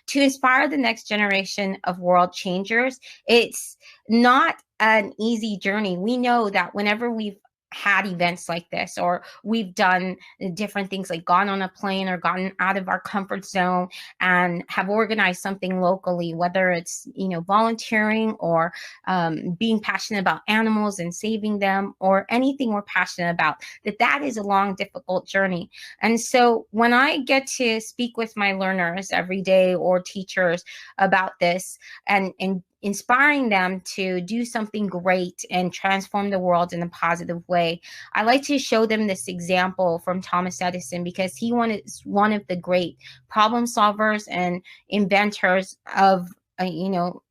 to inspire the next generation of world changers. It's not an easy journey. We know that whenever we've had events like this, or we've done different things like gone on a plane or gotten out of our comfort zone and have organized something locally, whether it's, volunteering or being passionate about animals and saving them, or anything we're passionate about, that is a long, difficult journey. And so when I get to speak with my learners every day, or teachers, about this, and inspiring them to do something great and transform the world in a positive way, I like to show them this example from Thomas Edison, because he was one of the great problem solvers and inventors of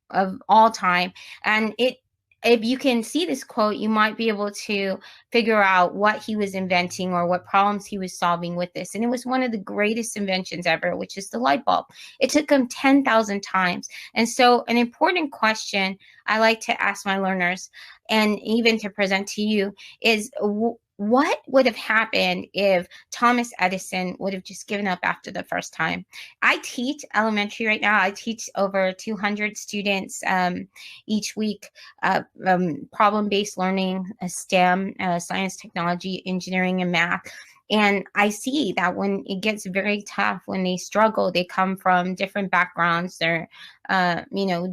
of all time. And if you can see this quote, you might be able to figure out what he was inventing or what problems he was solving with this. And it was one of the greatest inventions ever, which is the light bulb. It took him 10,000 times. And so an important question I like to ask my learners, and even to present to you, is what would have happened if Thomas Edison would have just given up after the first time? I teach elementary right now. I teach over 200 students each week, problem-based learning, STEM, science, technology, engineering, and math. And I see that when it gets very tough, when they struggle, they come from different backgrounds. They're,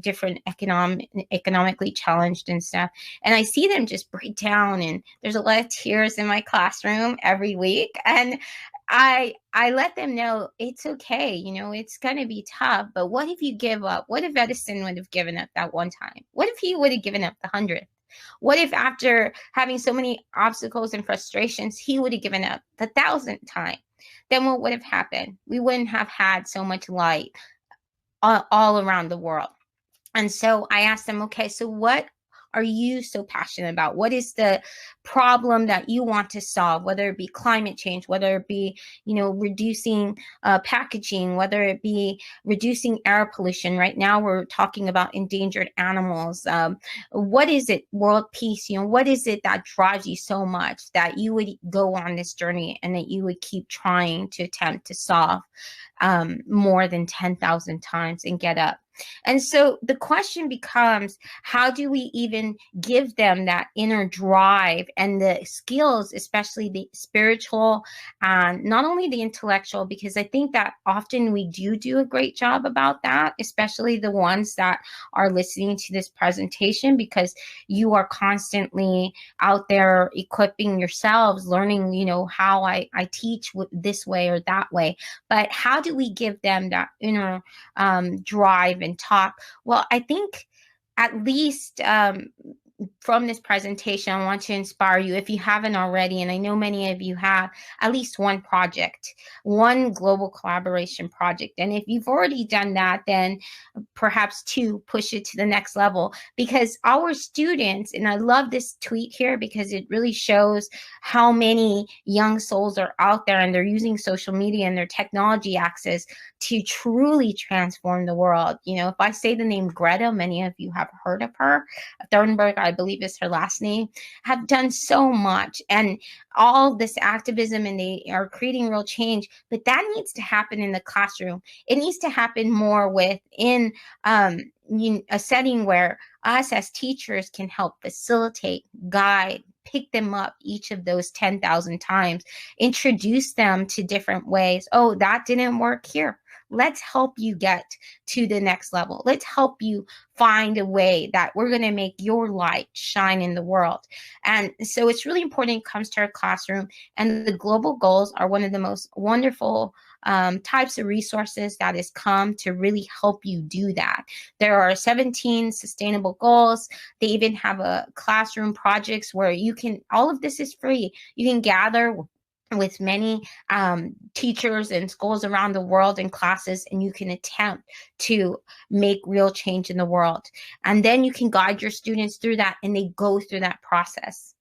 different economically challenged and stuff. And I see them just break down, and there's a lot of tears in my classroom every week. And I let them know it's okay. It's going to be tough, but what if you give up? What if Edison would have given up that one time? What if he would have given up the 100th? What if after having so many obstacles and frustrations, he would have given up the 1,000th time? Then what would have happened? We wouldn't have had so much light all around the world. And so I asked them, okay, so what are you so passionate about? What is the problem that you want to solve, whether it be climate change, whether it be, reducing packaging, whether it be reducing air pollution? Right now, we're talking about endangered animals. What is it? World peace? What is it that drives you so much that you would go on this journey and that you would keep trying to attempt to solve more than 10,000 times and get up? And so the question becomes, how do we even give them that inner drive and the skills, especially the spiritual and not only the intellectual? Because I think that often we do a great job about that, especially the ones that are listening to this presentation, because you are constantly out there equipping yourselves, learning, how I teach this way or that way. But how do we give them that inner drive and talk? Well, I think at least from this presentation, I want to inspire you, if you haven't already, and I know many of you have, at least one project, one global collaboration project. And if you've already done that, then perhaps two, push it to the next level. Because our students, and I love this tweet here because it really shows how many young souls are out there, and they're using social media and their technology access to truly transform the world. If I say the name Greta, many of you have heard of her. Thunberg, I believe is her last name, have done so much, and all this activism, and they are creating real change. But that needs to happen in the classroom. It needs to happen more within a setting where us as teachers can help facilitate, guide, pick them up each of those 10,000 times, introduce them to different ways. Oh, that didn't work here. Let's help you get to the next level. Let's help you find a way that we're going to make your light shine in the world. And so it's really important it comes to our classroom. And the global goals are one of the most wonderful types of resources that has come to really help you do that. There are 17 sustainable goals. They even have a classroom projects where you can, all of this is free. You can gather with many teachers and schools around the world and classes, and you can attempt to make real change in the world. And then you can guide your students through that, and they go through that process.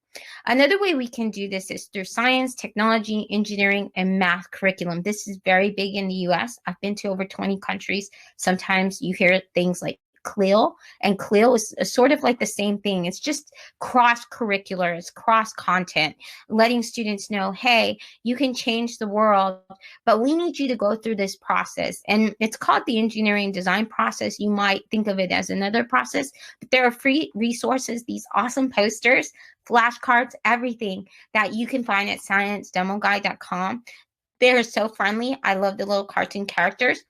Another way we can do this is through science, technology, engineering, and math curriculum. This is very big in the US. I've been to over 20 countries. Sometimes you hear things like CLIL, and CLIL is sort of like the same thing. It's just cross-curricular, it's cross-content, letting students know, hey, you can change the world, but we need you to go through this process. And it's called the engineering design process. You might think of it as another process, but there are free resources, these awesome posters, flashcards, everything that you can find at sciencedemoguide.com. They're so friendly. I love the little cartoon characters.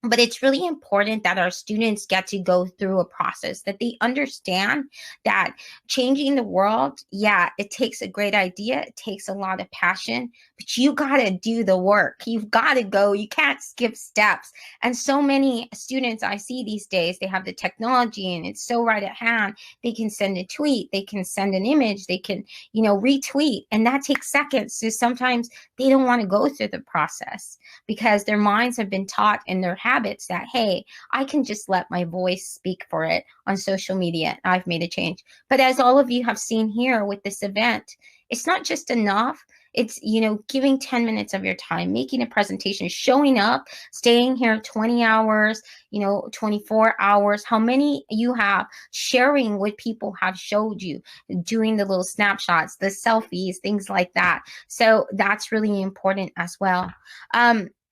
But it's really important that our students get to go through a process, that they understand that changing the world, yeah, it takes a great idea. It takes a lot of passion, but you got to do the work. You've got to go. You can't skip steps. And so many students I see these days, they have the technology and it's so right at hand. They can send a tweet, they can send an image, they can, retweet, and that takes seconds. So sometimes they don't want to go through the process because their minds have been taught in their habits that, hey, I can just let my voice speak for it on social media. I've made a change. But as all of you have seen here with this event, it's not just enough. It's, giving 10 minutes of your time, making a presentation, showing up, staying here 20 hours, 24 hours, how many you have, sharing what people have showed you, doing the little snapshots, the selfies, things like that. So that's really important as well.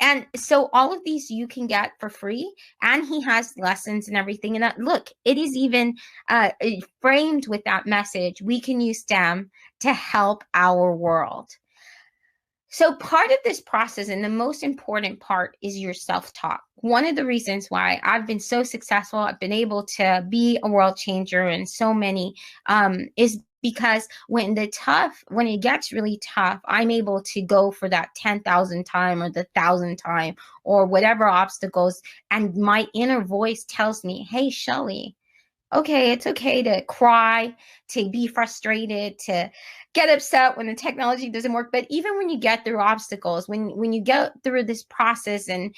And so all of these you can get for free, and he has lessons and everything. And that, look, it is even framed with that message. We can use STEM to help our world. So part of this process, and the most important part, is your self-talk. One of the reasons why I've been so successful, I've been able to be a world changer in so many, is because when it gets really tough, I'm able to go for that 10,000 time or the 1,000 time or whatever obstacles. And my inner voice tells me, hey, Shelly, okay, it's okay to cry, to be frustrated, to get upset when the technology doesn't work. But even when you get through obstacles, when you get through this process, and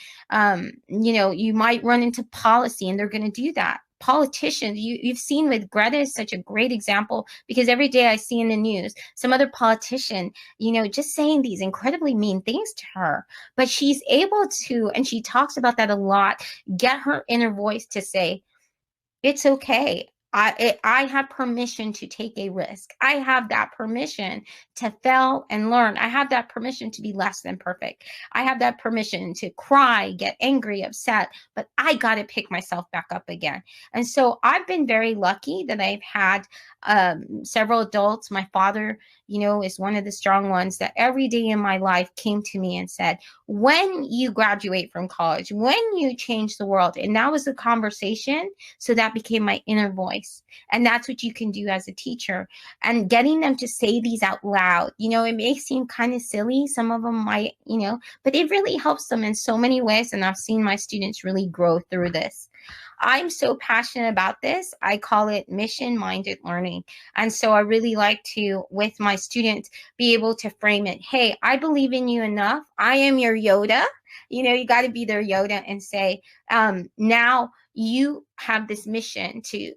you might run into policy, and they're going to do that. Politicians, you've seen with Greta is such a great example, because every day I see in the news some other politician, just saying these incredibly mean things to her. But she's able to, and she talks about that a lot, get her inner voice to say, it's okay. I have permission to take a risk. I have that permission to fail and learn. I have that permission to be less than perfect. I have that permission to cry, get angry, upset, but I got to pick myself back up again. And so I've been very lucky that I've had several adults. My father, is one of the strong ones that every day in my life came to me and said, when you graduate from college, when you change the world. And that was the conversation. So that became my inner voice. And that's what you can do as a teacher. And getting them to say these out loud, it may seem kind of silly. Some of them might, but it really helps them in so many ways. And I've seen my students really grow through this. I'm so passionate about this. I call it mission-minded learning. And so I really like to, with my students, be able to frame it. Hey, I believe in you enough. I am your Yoda. You got to be their Yoda and say, now you have this mission to,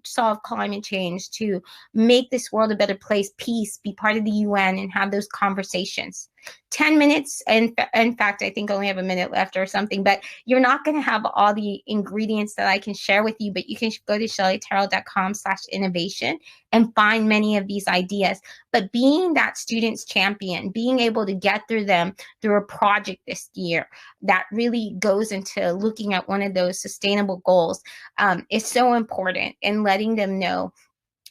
solve climate change, to make this world a better place, peace, be part of the UN, and have those conversations. 10 minutes. And in fact, I think I only have a minute left or something, but you're not going to have all the ingredients that I can share with you, but you can go to shellyterrell.com/innovation and find many of these ideas. But being that student's champion, being able to get through them through a project this year that really goes into looking at one of those sustainable goals is so important, and letting them know,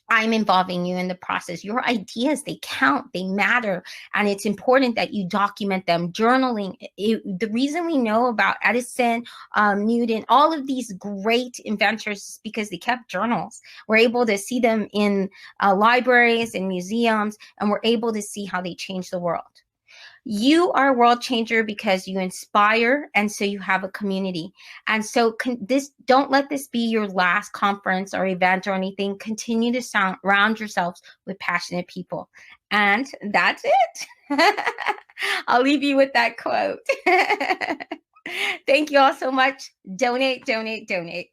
I'm involving you in the process. Your ideas, they count, they matter, and it's important that you document them. Journaling, the reason we know about Edison, Newton, all of these great inventors is because they kept journals. We're able to see them in libraries and museums, and we're able to see how they changed the world. You are a world changer because you inspire, and so you have a community. And so don't let this be your last conference or event or anything. Continue to surround yourselves with passionate people. And that's it. I'll leave you with that quote. Thank you all so much. Donate, donate, donate.